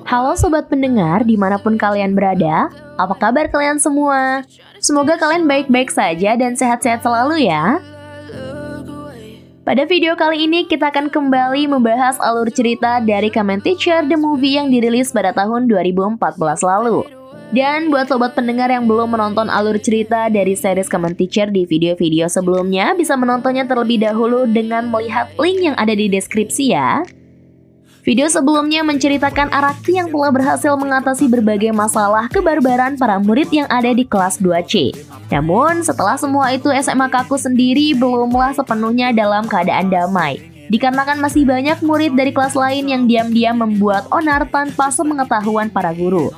Halo sobat pendengar dimanapun kalian berada, apa kabar kalian semua? Semoga kalian baik-baik saja dan sehat-sehat selalu ya. Pada video kali ini kita akan kembali membahas alur cerita dari Kamen Teacher The Movie yang dirilis pada tahun 2014 lalu. Dan buat sobat pendengar yang belum menonton alur cerita dari series Kamen Teacher di video-video sebelumnya, bisa menontonnya terlebih dahulu dengan melihat link yang ada di deskripsi ya. Video sebelumnya menceritakan Araki yang telah berhasil mengatasi berbagai masalah kebarbaran para murid yang ada di kelas 2C. Namun setelah semua itu SMA Kaku sendiri belumlah sepenuhnya dalam keadaan damai. Dikarenakan masih banyak murid dari kelas lain yang diam-diam membuat onar tanpa sepengetahuan para guru.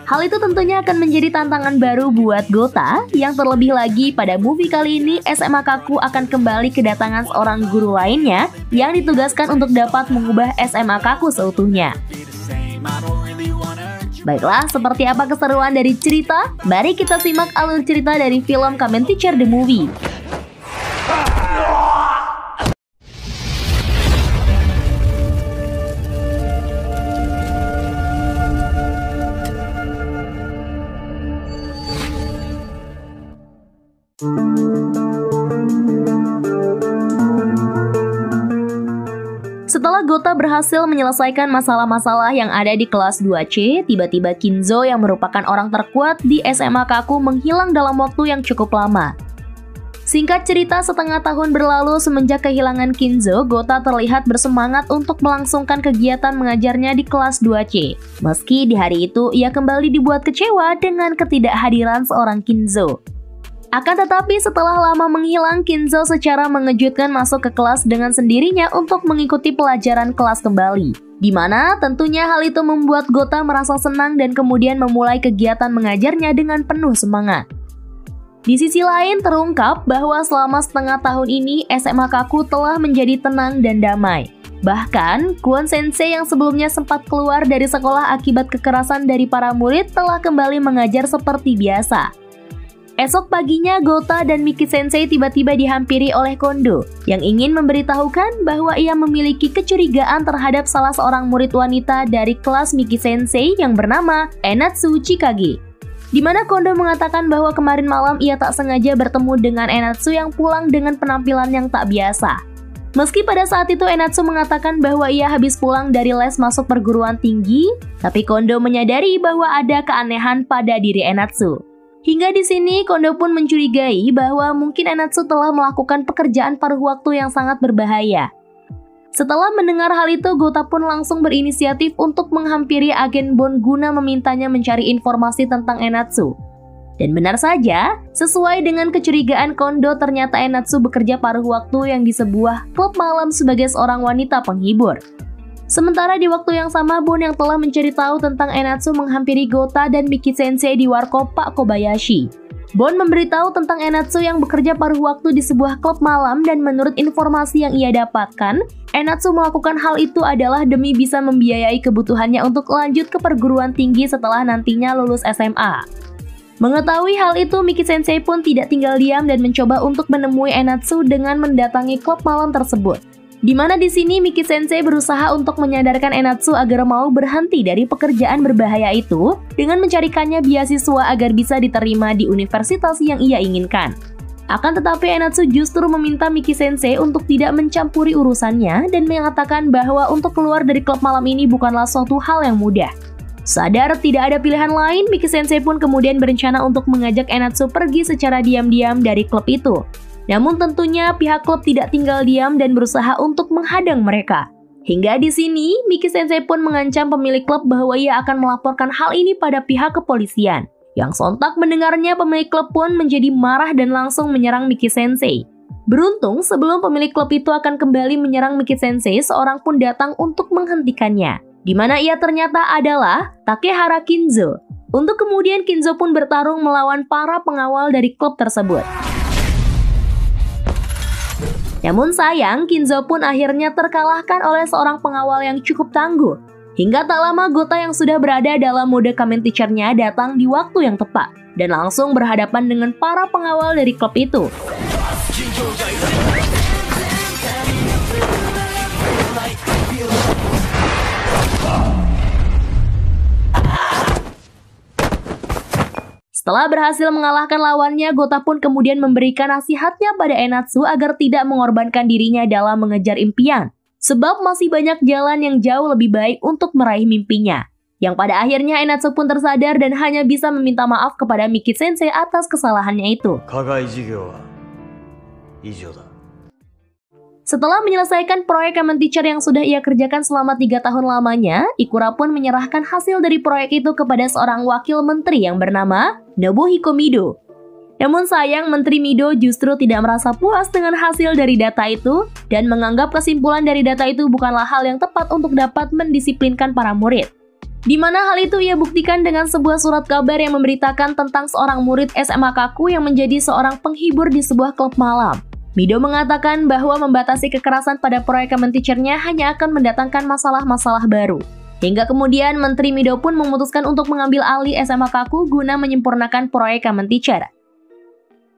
Hal itu tentunya akan menjadi tantangan baru buat Gota, yang terlebih lagi pada movie kali ini SMA Kaku akan kembali kedatangan seorang guru lainnya yang ditugaskan untuk dapat mengubah SMA Kaku seutuhnya. Baiklah, seperti apa keseruan dari cerita? Mari kita simak alur cerita dari film Kamen Teacher The Movie. Setelah Gota berhasil menyelesaikan masalah-masalah yang ada di kelas 2C, tiba-tiba Kinzo yang merupakan orang terkuat di SMA Kaku menghilang dalam waktu yang cukup lama. Singkat cerita, setengah tahun berlalu semenjak kehilangan Kinzo, Gota terlihat bersemangat untuk melangsungkan kegiatan mengajarnya di kelas 2C. Meski di hari itu, ia kembali dibuat kecewa dengan ketidakhadiran seorang Kinzo. Akan tetapi setelah lama menghilang, Kinzo secara mengejutkan masuk ke kelas dengan sendirinya untuk mengikuti pelajaran kelas kembali. Di mana tentunya hal itu membuat Gota merasa senang dan kemudian memulai kegiatan mengajarnya dengan penuh semangat. Di sisi lain terungkap bahwa selama setengah tahun ini SMA Kaku telah menjadi tenang dan damai. Bahkan, Kwon Sensei yang sebelumnya sempat keluar dari sekolah akibat kekerasan dari para murid telah kembali mengajar seperti biasa. Esok paginya, Gota dan Miki Sensei tiba-tiba dihampiri oleh Kondo yang ingin memberitahukan bahwa ia memiliki kecurigaan terhadap salah seorang murid wanita dari kelas Miki Sensei yang bernama Enatsu Chikage. Di mana Kondo mengatakan bahwa kemarin malam ia tak sengaja bertemu dengan Enatsu yang pulang dengan penampilan yang tak biasa. Meski pada saat itu Enatsu mengatakan bahwa ia habis pulang dari les masuk perguruan tinggi, tapi Kondo menyadari bahwa ada keanehan pada diri Enatsu. Hingga di sini Kondo pun mencurigai bahwa mungkin Enatsu telah melakukan pekerjaan paruh waktu yang sangat berbahaya. Setelah mendengar hal itu, Gota pun langsung berinisiatif untuk menghampiri agen Bon guna memintanya mencari informasi tentang Enatsu. Dan benar saja, sesuai dengan kecurigaan Kondo, ternyata Enatsu bekerja paruh waktu yang di sebuah klub malam sebagai seorang wanita penghibur. Sementara di waktu yang sama, Bon yang telah mencari tahu tentang Enatsu menghampiri Gota dan Miki Sensei di warkop Pak Kobayashi. Bon memberitahu tentang Enatsu yang bekerja paruh waktu di sebuah klub malam dan menurut informasi yang ia dapatkan, Enatsu melakukan hal itu adalah demi bisa membiayai kebutuhannya untuk lanjut ke perguruan tinggi setelah nantinya lulus SMA. Mengetahui hal itu, Miki Sensei pun tidak tinggal diam dan mencoba untuk menemui Enatsu dengan mendatangi klub malam tersebut. Di mana di sini Miki Sensei berusaha untuk menyadarkan Enatsu agar mau berhenti dari pekerjaan berbahaya itu dengan mencarikannya beasiswa agar bisa diterima di universitas yang ia inginkan. Akan tetapi Enatsu justru meminta Miki Sensei untuk tidak mencampuri urusannya dan mengatakan bahwa untuk keluar dari klub malam ini bukanlah suatu hal yang mudah. Sadar tidak ada pilihan lain, Miki Sensei pun kemudian berencana untuk mengajak Enatsu pergi secara diam-diam dari klub itu. Namun tentunya pihak klub tidak tinggal diam dan berusaha untuk menghadang mereka. Hingga di sini, Miki Sensei pun mengancam pemilik klub bahwa ia akan melaporkan hal ini pada pihak kepolisian. Yang sontak mendengarnya, pemilik klub pun menjadi marah dan langsung menyerang Miki Sensei. Beruntung, sebelum pemilik klub itu akan kembali menyerang Miki Sensei, seorang pun datang untuk menghentikannya. di mana ia ternyata adalah Takehara Kinzo. Untuk kemudian Kinzo pun bertarung melawan para pengawal dari klub tersebut. Namun sayang, Kinzo pun akhirnya terkalahkan oleh seorang pengawal yang cukup tangguh. Hingga tak lama Gota yang sudah berada dalam mode Kamen Teacher-nya datang di waktu yang tepat dan langsung berhadapan dengan para pengawal dari klub itu. Setelah berhasil mengalahkan lawannya, Gota pun kemudian memberikan nasihatnya pada Enatsu agar tidak mengorbankan dirinya dalam mengejar impian. Sebab masih banyak jalan yang jauh lebih baik untuk meraih mimpinya. Yang pada akhirnya Enatsu pun tersadar dan hanya bisa meminta maaf kepada Miki Sensei atas kesalahannya itu. Setelah menyelesaikan proyek Kamen Teacher yang sudah ia kerjakan selama 3 tahun lamanya, Ikura pun menyerahkan hasil dari proyek itu kepada seorang wakil menteri yang bernama Nobuhiko Mido. Namun sayang, Menteri Mido justru tidak merasa puas dengan hasil dari data itu dan menganggap kesimpulan dari data itu bukanlah hal yang tepat untuk dapat mendisiplinkan para murid. Di mana hal itu ia buktikan dengan sebuah surat kabar yang memberitakan tentang seorang murid SMA Kaku yang menjadi seorang penghibur di sebuah klub malam. Mido mengatakan bahwa membatasi kekerasan pada proyek Kamen Teacher-nya hanya akan mendatangkan masalah-masalah baru. Hingga kemudian Menteri Mido pun memutuskan untuk mengambil alih SMA Kaku guna menyempurnakan proyek Kamen Teacher.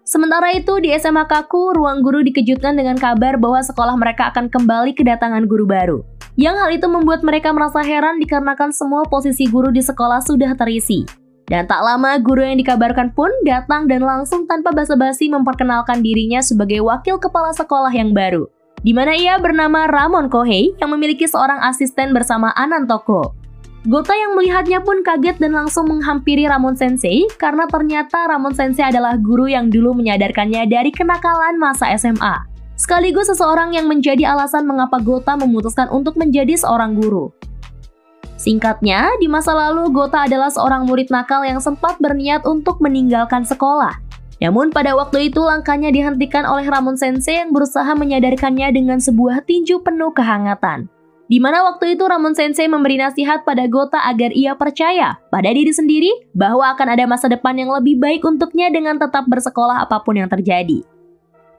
Sementara itu di SMA Kaku, ruang guru dikejutkan dengan kabar bahwa sekolah mereka akan kembali kedatangan guru baru. Yang hal itu membuat mereka merasa heran dikarenakan semua posisi guru di sekolah sudah terisi. Dan tak lama guru yang dikabarkan pun datang dan langsung tanpa basa-basi memperkenalkan dirinya sebagai wakil kepala sekolah yang baru. Di mana ia bernama Ramon Kohei yang memiliki seorang asisten bersama Anan Toko. Gota yang melihatnya pun kaget dan langsung menghampiri Ramon Sensei karena ternyata Ramon Sensei adalah guru yang dulu menyadarkannya dari kenakalan masa SMA. Sekaligus seseorang yang menjadi alasan mengapa Gota memutuskan untuk menjadi seorang guru. Singkatnya, di masa lalu Gota adalah seorang murid nakal yang sempat berniat untuk meninggalkan sekolah. Namun pada waktu itu langkahnya dihentikan oleh Ramon Sensei yang berusaha menyadarkannya dengan sebuah tinju penuh kehangatan. Di mana waktu itu Ramon Sensei memberi nasihat pada Gota agar ia percaya pada diri sendiri bahwa akan ada masa depan yang lebih baik untuknya dengan tetap bersekolah apapun yang terjadi.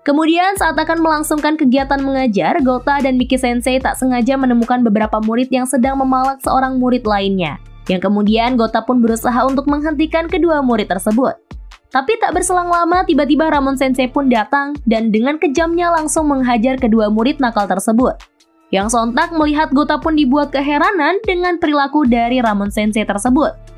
Kemudian saat akan melangsungkan kegiatan mengajar, Gota dan Miki Sensei tak sengaja menemukan beberapa murid yang sedang memalak seorang murid lainnya. Yang kemudian Gota pun berusaha untuk menghentikan kedua murid tersebut. Tapi tak berselang lama tiba-tiba Ramon Sensei pun datang dan dengan kejamnya langsung menghajar kedua murid nakal tersebut. Yang sontak melihat Gota pun dibuat keheranan dengan perilaku dari Ramon Sensei tersebut.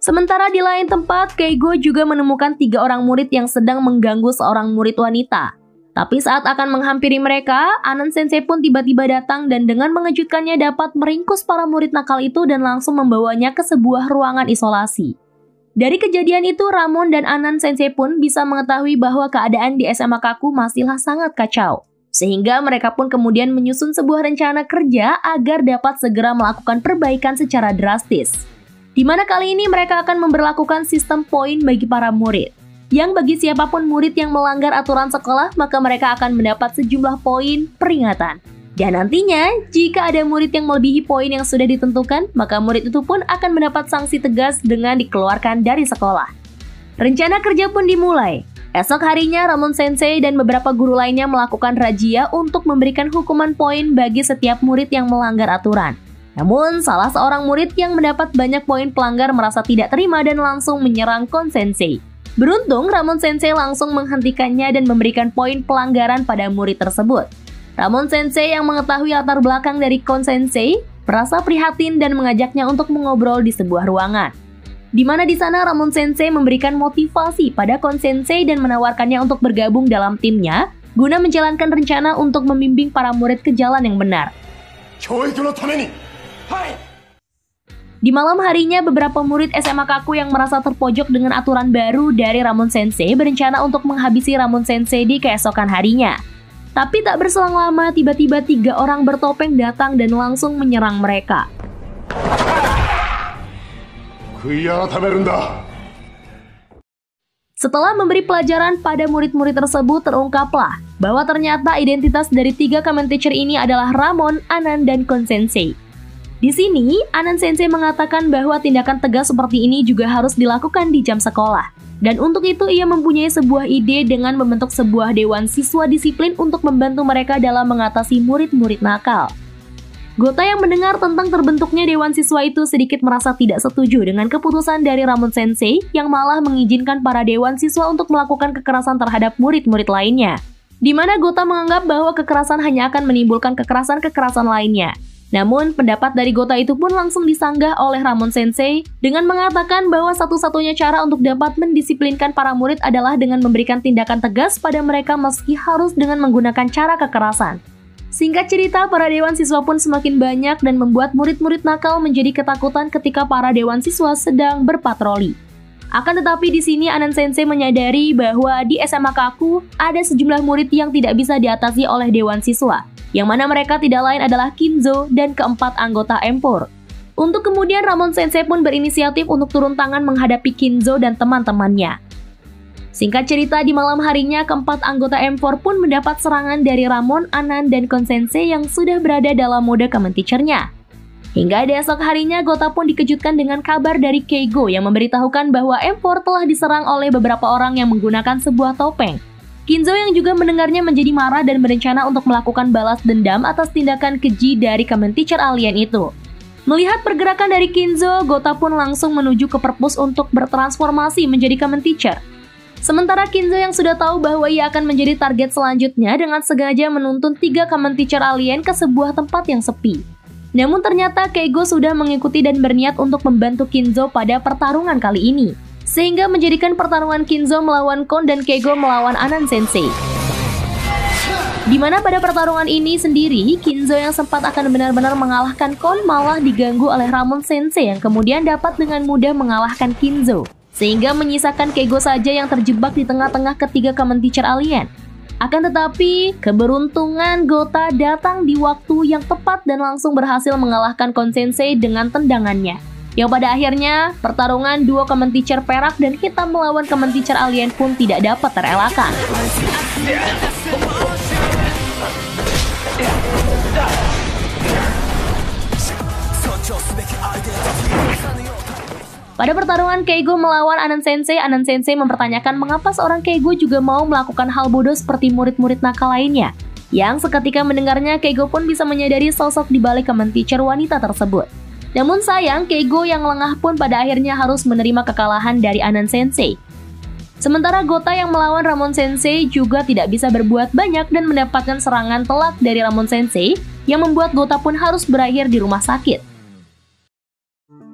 Sementara di lain tempat, Keigo juga menemukan 3 orang murid yang sedang mengganggu seorang murid wanita. Tapi saat akan menghampiri mereka, Anan Sensei pun tiba-tiba datang dan dengan mengejutkannya dapat meringkus para murid nakal itu dan langsung membawanya ke sebuah ruangan isolasi. Dari kejadian itu, Ramon dan Anan Sensei pun bisa mengetahui bahwa keadaan di SMA Kaku masihlah sangat kacau. Sehingga mereka pun kemudian menyusun sebuah rencana kerja agar dapat segera melakukan perbaikan secara drastis. Di mana kali ini mereka akan memberlakukan sistem poin bagi para murid. Yang bagi siapapun murid yang melanggar aturan sekolah, maka mereka akan mendapat sejumlah poin peringatan. Dan nantinya, jika ada murid yang melebihi poin yang sudah ditentukan, maka murid itu pun akan mendapat sanksi tegas dengan dikeluarkan dari sekolah. Rencana kerja pun dimulai. Esok harinya, Ramon Sensei dan beberapa guru lainnya melakukan razia untuk memberikan hukuman poin bagi setiap murid yang melanggar aturan. Namun, salah seorang murid yang mendapat banyak poin pelanggar merasa tidak terima dan langsung menyerang Kon Sensei. Beruntung, Ramon Sensei langsung menghentikannya dan memberikan poin pelanggaran pada murid tersebut. Ramon Sensei yang mengetahui latar belakang dari Kon Sensei merasa prihatin dan mengajaknya untuk mengobrol di sebuah ruangan. Di mana di sana Ramon Sensei memberikan motivasi pada Kon Sensei dan menawarkannya untuk bergabung dalam timnya guna menjalankan rencana untuk membimbing para murid ke jalan yang benar. Di malam harinya, beberapa murid SMA Kaku yang merasa terpojok dengan aturan baru dari Ramon Sensei berencana untuk menghabisi Ramon Sensei di keesokan harinya. Tapi tak berselang lama, tiba-tiba 3 orang bertopeng datang dan langsung menyerang mereka. Setelah memberi pelajaran pada murid-murid tersebut, terungkaplah bahwa ternyata identitas dari 3 Kamen Teacher ini adalah Ramon, Anan, dan Kon Sensei. Di sini, Anan Sensei mengatakan bahwa tindakan tegas seperti ini juga harus dilakukan di jam sekolah. Dan untuk itu ia mempunyai sebuah ide dengan membentuk sebuah dewan siswa disiplin untuk membantu mereka dalam mengatasi murid-murid nakal. Gota yang mendengar tentang terbentuknya dewan siswa itu sedikit merasa tidak setuju dengan keputusan dari Ramon Sensei yang malah mengizinkan para dewan siswa untuk melakukan kekerasan terhadap murid-murid lainnya. Di mana Gota menganggap bahwa kekerasan hanya akan menimbulkan kekerasan-kekerasan lainnya. Namun, pendapat dari Gota itu pun langsung disanggah oleh Ramon Sensei dengan mengatakan bahwa satu-satunya cara untuk dapat mendisiplinkan para murid adalah dengan memberikan tindakan tegas pada mereka meski harus dengan menggunakan cara kekerasan. Singkat cerita, para dewan siswa pun semakin banyak dan membuat murid-murid nakal menjadi ketakutan ketika para dewan siswa sedang berpatroli. Akan tetapi di sini Anan Sensei menyadari bahwa di SMA Kaku ada sejumlah murid yang tidak bisa diatasi oleh dewan siswa, yang mana mereka tidak lain adalah Kinzo dan keempat anggota Empor. Untuk kemudian Ramon Sensei pun berinisiatif untuk turun tangan menghadapi Kinzo dan teman-temannya. Singkat cerita, di malam harinya keempat anggota Empor pun mendapat serangan dari Ramon, Anan, dan Kon Sensei yang sudah berada dalam mode Kamen Teacher-nya. Hingga esok harinya Gota pun dikejutkan dengan kabar dari Keigo yang memberitahukan bahwa Empor telah diserang oleh beberapa orang yang menggunakan sebuah topeng. Kinzo yang juga mendengarnya menjadi marah dan berencana untuk melakukan balas dendam atas tindakan keji dari Kamen Teacher alien itu. Melihat pergerakan dari Kinzo, Gota pun langsung menuju ke perpus untuk bertransformasi menjadi Kamen Teacher. Sementara Kinzo yang sudah tahu bahwa ia akan menjadi target selanjutnya dengan sengaja menuntun 3 Kamen Teacher alien ke sebuah tempat yang sepi. Namun ternyata Keigo sudah mengikuti dan berniat untuk membantu Kinzo pada pertarungan kali ini, sehingga menjadikan pertarungan Kinzo melawan Kon dan Keigo melawan Anan Sensei. Di mana pada pertarungan ini sendiri, Kinzo yang sempat akan benar-benar mengalahkan Kon malah diganggu oleh Ramon Sensei yang kemudian dapat dengan mudah mengalahkan Kinzo, sehingga menyisakan Keigo saja yang terjebak di tengah-tengah ketiga Kamen Teacher alien. Akan tetapi, keberuntungan Gota datang di waktu yang tepat dan langsung berhasil mengalahkan Kon Sensei dengan tendangannya. Yang pada akhirnya, pertarungan duo Kamen Teacher perak dan hitam melawan Kamen Teacher alien pun tidak dapat terelakkan. Pada pertarungan Keigo melawan Anan Sensei mempertanyakan mengapa seorang Keigo juga mau melakukan hal bodoh seperti murid-murid nakal lainnya. Yang seketika mendengarnya, Keigo pun bisa menyadari sosok di balik Kamen Teacher wanita tersebut. Namun sayang, Keigo yang lengah pun pada akhirnya harus menerima kekalahan dari Anan Sensei. Sementara Gota yang melawan Ramon Sensei juga tidak bisa berbuat banyak dan mendapatkan serangan telak dari Ramon Sensei yang membuat Gota pun harus berakhir di rumah sakit.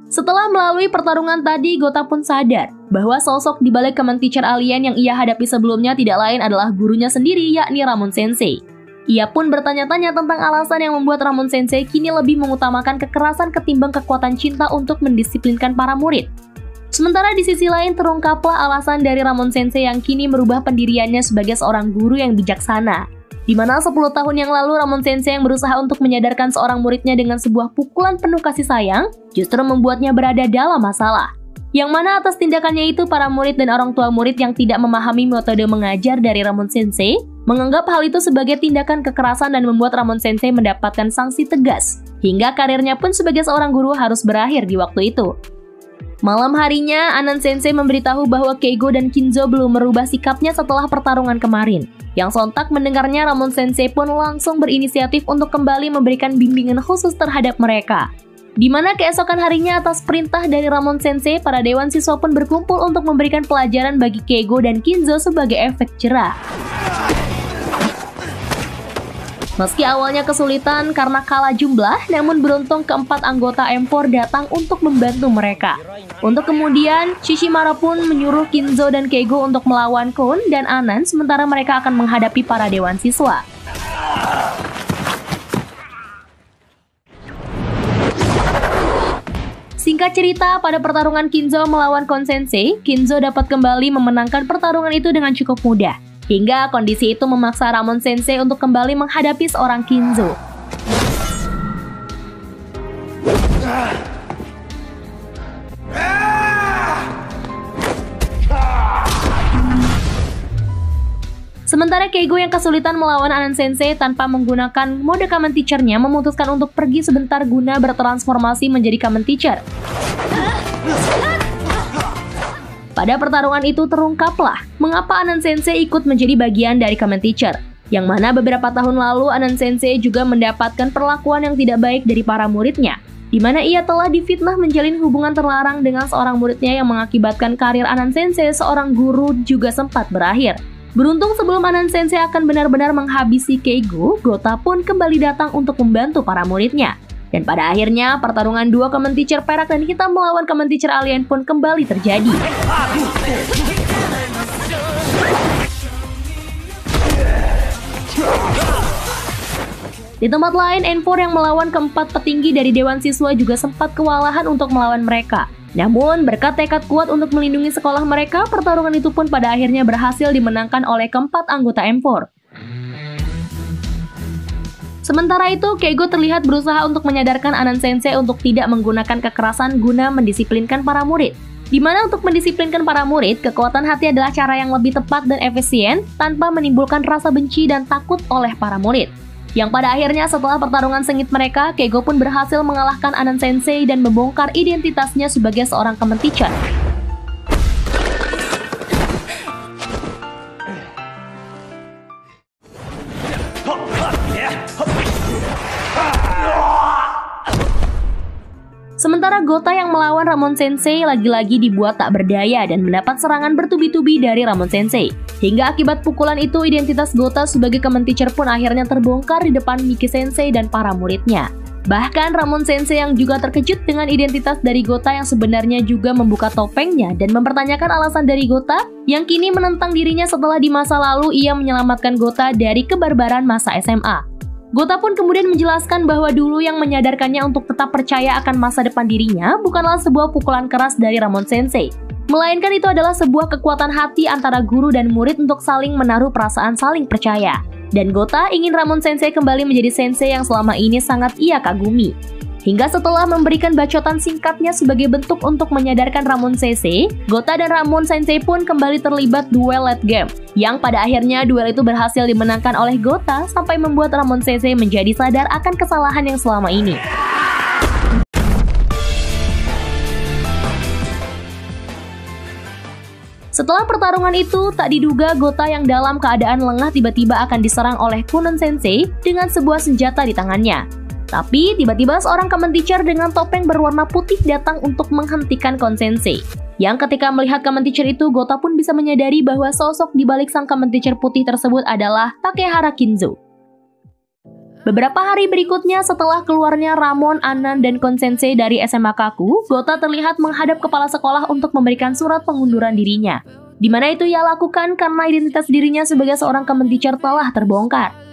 Setelah melalui pertarungan tadi, Gota pun sadar bahwa sosok di balik Kamen Teacher alien yang ia hadapi sebelumnya tidak lain adalah gurunya sendiri, yakni Ramon Sensei. Ia pun bertanya-tanya tentang alasan yang membuat Ramon Sensei kini lebih mengutamakan kekerasan ketimbang kekuatan cinta untuk mendisiplinkan para murid. Sementara di sisi lain terungkaplah alasan dari Ramon Sensei yang kini merubah pendiriannya sebagai seorang guru yang bijaksana. Di mana 10 tahun yang lalu Ramon Sensei yang berusaha untuk menyadarkan seorang muridnya dengan sebuah pukulan penuh kasih sayang justru membuatnya berada dalam masalah. Yang mana atas tindakannya itu para murid dan orang tua murid yang tidak memahami metode mengajar dari Ramon Sensei menganggap hal itu sebagai tindakan kekerasan dan membuat Ramon Sensei mendapatkan sanksi tegas. Hingga karirnya pun sebagai seorang guru harus berakhir di waktu itu. Malam harinya, Anan Sensei memberitahu bahwa Keigo dan Kinzo belum merubah sikapnya setelah pertarungan kemarin. Yang sontak mendengarnya, Ramon Sensei pun langsung berinisiatif untuk kembali memberikan bimbingan khusus terhadap mereka. Di mana keesokan harinya atas perintah dari Ramon Sensei, para dewan siswa pun berkumpul untuk memberikan pelajaran bagi Keigo dan Kinzo sebagai efek jerah. Meski awalnya kesulitan karena kalah jumlah, namun beruntung keempat anggota Empor datang untuk membantu mereka. Untuk kemudian, Shishimara pun menyuruh Kinzo dan Keigo untuk melawan Kon dan Anan, sementara mereka akan menghadapi para dewan siswa. Singkat cerita, pada pertarungan Kinzo melawan Kon Sensei, Kinzo dapat kembali memenangkan pertarungan itu dengan cukup mudah. Hingga kondisi itu memaksa Ramon Sensei untuk kembali menghadapi seorang Kinzo. Sementara Keigo yang kesulitan melawan Anan Sensei tanpa menggunakan mode Kamen Teacher-nya memutuskan untuk pergi sebentar guna bertransformasi menjadi Kamen Teacher. Pada pertarungan itu terungkaplah mengapa Anan Sensei ikut menjadi bagian dari Kamen Teacher, yang mana beberapa tahun lalu Anan Sensei juga mendapatkan perlakuan yang tidak baik dari para muridnya, di mana ia telah difitnah menjalin hubungan terlarang dengan seorang muridnya yang mengakibatkan karir Anan Sensei seorang guru juga sempat berakhir. Beruntung sebelum Anan Sensei akan benar-benar menghabisi Keigo, Gota pun kembali datang untuk membantu para muridnya. Dan pada akhirnya, pertarungan dua Kamen Teacher perak dan hitam melawan Kamen Teacher alien pun kembali terjadi. Di tempat lain, N4 yang melawan keempat petinggi dari Dewan Siswa juga sempat kewalahan untuk melawan mereka. Namun, berkat tekad kuat untuk melindungi sekolah mereka, pertarungan itu pun pada akhirnya berhasil dimenangkan oleh keempat anggota M4. Sementara itu, Keigo terlihat berusaha untuk menyadarkan Anan Sensei untuk tidak menggunakan kekerasan guna mendisiplinkan para murid. Di mana untuk mendisiplinkan para murid, kekuatan hati adalah cara yang lebih tepat dan efisien tanpa menimbulkan rasa benci dan takut oleh para murid. Yang pada akhirnya setelah pertarungan sengit mereka, Keigo pun berhasil mengalahkan Anan Sensei dan membongkar identitasnya sebagai seorang Kamen Teacher. Sementara Gota yang melawan Ramon Sensei lagi-lagi dibuat tak berdaya dan mendapat serangan bertubi-tubi dari Ramon Sensei. Hingga akibat pukulan itu, identitas Gota sebagai Kamen Teacher pun akhirnya terbongkar di depan Miki Sensei dan para muridnya. Bahkan Ramon Sensei yang juga terkejut dengan identitas dari Gota yang sebenarnya juga membuka topengnya dan mempertanyakan alasan dari Gota yang kini menentang dirinya setelah di masa lalu ia menyelamatkan Gota dari kebarbaran masa SMA. Gota pun kemudian menjelaskan bahwa dulu yang menyadarkannya untuk tetap percaya akan masa depan dirinya bukanlah sebuah pukulan keras dari Ramon Sensei, melainkan itu adalah sebuah kekuatan hati antara guru dan murid untuk saling menaruh perasaan saling percaya. Dan Gota ingin Ramon Sensei kembali menjadi sensei yang selama ini sangat ia kagumi. Hingga setelah memberikan bacotan singkatnya sebagai bentuk untuk menyadarkan Ramon Sensei, Gota dan Ramon Sensei pun kembali terlibat duel late game, yang pada akhirnya duel itu berhasil dimenangkan oleh Gota sampai membuat Ramon Sensei menjadi sadar akan kesalahan yang selama ini. Setelah pertarungan itu, tak diduga Gota yang dalam keadaan lengah tiba-tiba akan diserang oleh Kunon Sensei dengan sebuah senjata di tangannya. Tapi tiba-tiba seorang Kamen Teacher dengan topeng berwarna putih datang untuk menghentikan Kon Sensei. Yang ketika melihat Kamen Teacher itu, Gota pun bisa menyadari bahwa sosok di balik sang Kamen Teacher putih tersebut adalah Takehara Kinzo. Beberapa hari berikutnya setelah keluarnya Ramon, Anan, dan Kon Sensei dari SMA Kaku, Gota terlihat menghadap kepala sekolah untuk memberikan surat pengunduran dirinya. Di mana itu ia lakukan karena identitas dirinya sebagai seorang Kamen Teacher telah terbongkar.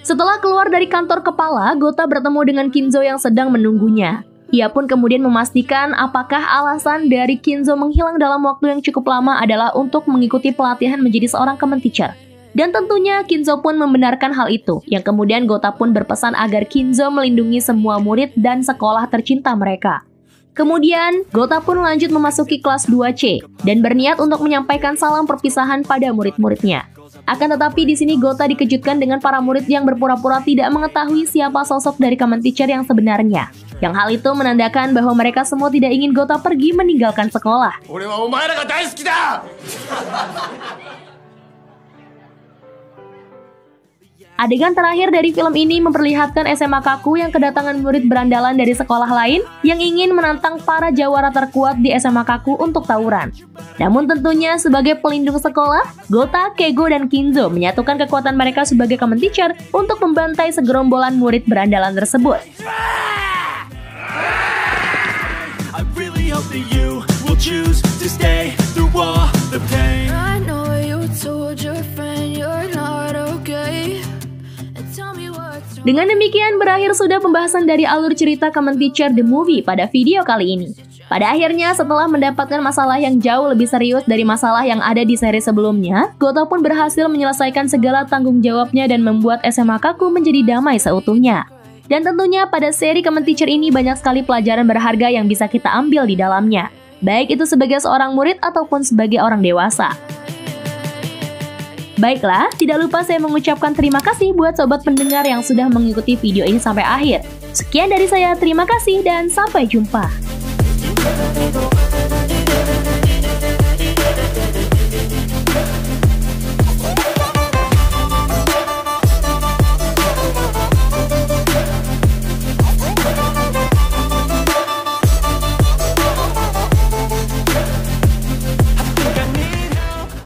Setelah keluar dari kantor kepala, Gota bertemu dengan Kinzo yang sedang menunggunya. Ia pun kemudian memastikan apakah alasan dari Kinzo menghilang dalam waktu yang cukup lama adalah untuk mengikuti pelatihan menjadi seorang Kamen Teacher. Dan tentunya Kinzo pun membenarkan hal itu, yang kemudian Gota pun berpesan agar Kinzo melindungi semua murid dan sekolah tercinta mereka. Kemudian, Gota pun lanjut memasuki kelas 2C dan berniat untuk menyampaikan salam perpisahan pada murid-muridnya. Akan tetapi di sini Gota dikejutkan dengan para murid yang berpura-pura tidak mengetahui siapa sosok dari Kamen Teacher yang sebenarnya. Yang hal itu menandakan bahwa mereka semua tidak ingin Gota pergi meninggalkan sekolah. Adegan terakhir dari film ini memperlihatkan SMA Kaku yang kedatangan murid berandalan dari sekolah lain yang ingin menantang para jawara terkuat di SMA Kaku untuk tawuran. Namun tentunya sebagai pelindung sekolah, Gota, Keigo, dan Kinzo menyatukan kekuatan mereka sebagai Kamen Teacher untuk membantai segerombolan murid berandalan tersebut. Dengan demikian berakhir sudah pembahasan dari alur cerita Kamen Teacher The Movie pada video kali ini. Pada akhirnya setelah mendapatkan masalah yang jauh lebih serius dari masalah yang ada di seri sebelumnya, Gota pun berhasil menyelesaikan segala tanggung jawabnya dan membuat SMA Kaku menjadi damai seutuhnya. Dan tentunya pada seri Kamen Teacher ini banyak sekali pelajaran berharga yang bisa kita ambil di dalamnya, baik itu sebagai seorang murid ataupun sebagai orang dewasa. Baiklah, tidak lupa saya mengucapkan terima kasih buat sobat pendengar yang sudah mengikuti video ini sampai akhir. Sekian dari saya, terima kasih dan sampai jumpa.